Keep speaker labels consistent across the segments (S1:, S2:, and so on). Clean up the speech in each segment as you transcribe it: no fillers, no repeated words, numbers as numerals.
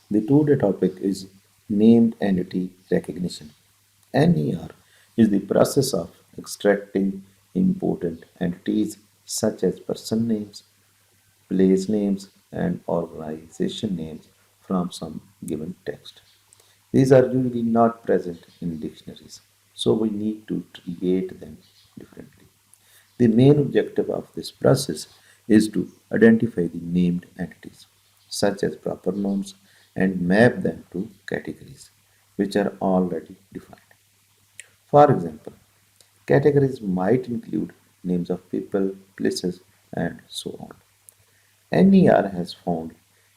S1: The today topic is named entity recognition. NER is the process of extracting important entities such as person names, place names, and organization names from some given text. These are usually not present in dictionaries, so we need to create them differently. The main objective of this process is to identify the named entities, such as proper nouns, and map them to categories, which are already defined. For example, categories might include names of people, places, and so on. NER has found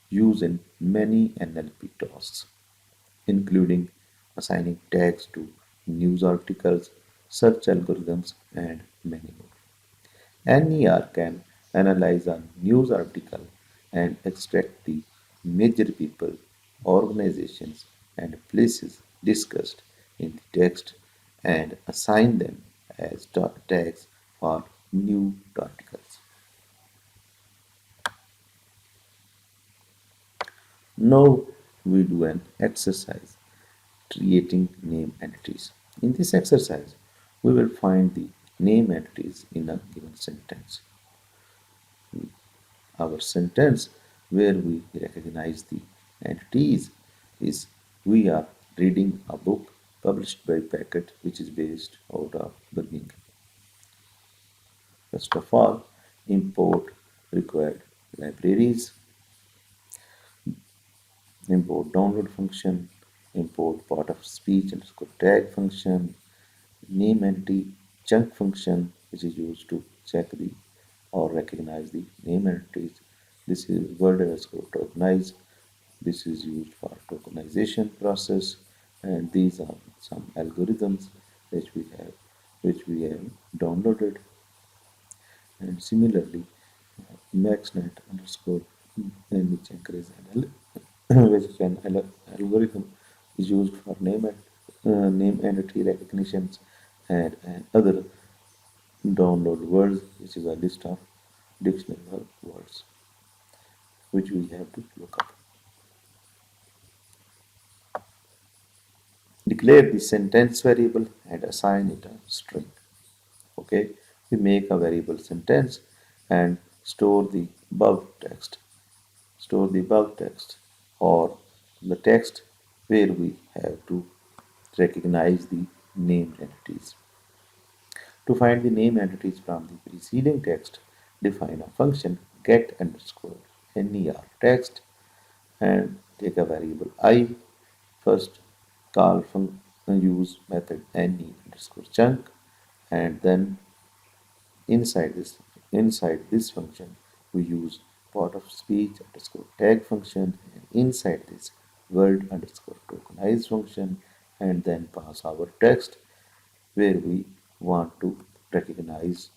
S1: use in many NLP tasks, including assigning tags to news articles, search algorithms, and many more. NER can analyze a news article and extract the major people, organizations, and places discussed in the text and assign them as tags for new articles. Now we do an exercise creating name entities. In this exercise, we will find the name entities in a given sentence. Our sentence where we recognize the entities is we are reading a book published by Packet which is based out of Birmingham. First of all, import required libraries, import download function, import part of speech underscore tag function, name entity chunk function which is used to check the or recognize the name entities. This is word underscore tokenize. This is used for tokenization process, and these are some algorithms which we have downloaded. And similarly, maxnet underscore and which encourages which is an algorithm is used for name entity recognitions and other download words, which is a list of dictionary words which we have to look up. Declare the sentence variable and assign it a string. Okay, we make a variable sentence and store the above text. Store the above text or the text where we have to recognize the named entities. To find the name entities from the preceding text, define a function get underscore ner text and take a variable I. First, call use method ne underscore chunk, and then inside this function we use part of speech underscore tag function, and inside this word underscore tokenize function, and then pass our text where we want to recognize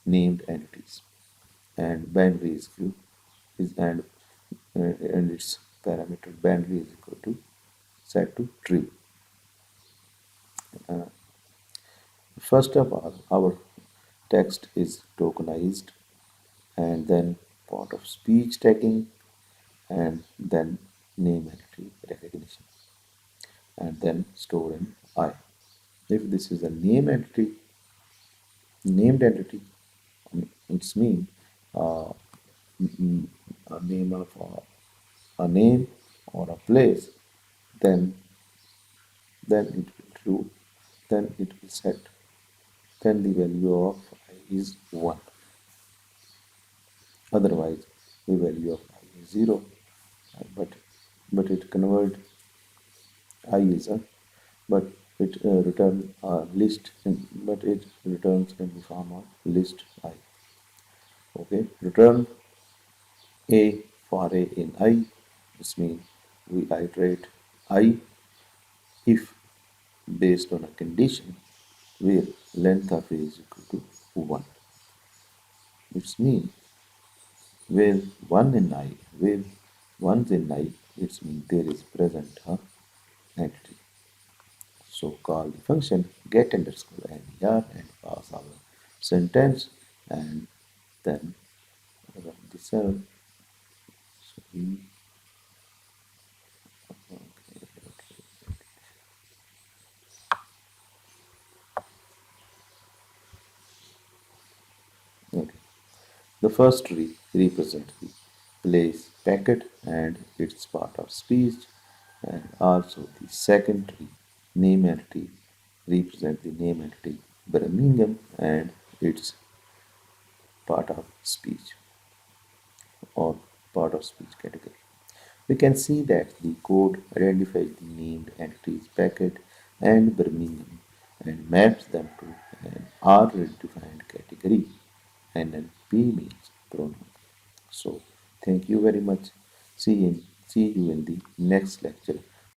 S1: named entities, and binary is equal is and its parameter binary is equal to set to true. Uh, First of all, our text is tokenized, and then part of speech tagging, and then name entity recognition, and then store in I. If this is a named entity, it's mean uh, a name of a name or a place, then then it will true, then it will set, then the value of I is 1. Otherwise, the value of I is 0, but it convert I is a but it return list but it returns in the form of list I. Okay, return a for a in I. This means we iterate I if based on a condition where length of a is equal to 1. It means where 1 in I, where 1 in I, it means there is present a entity. So call the function get underscore ner and pass our sentence and then run the cell. So The first tree represents the place, packet, and its part of speech, and also the second tree, name entity, represents the name entity Birmingham and its part of speech or part of speech category. We can see that the code identifies the named entities packet and Birmingham and maps them to an R-defined category. NNP means pronoun. So, thank you very much. See you in the next lecture.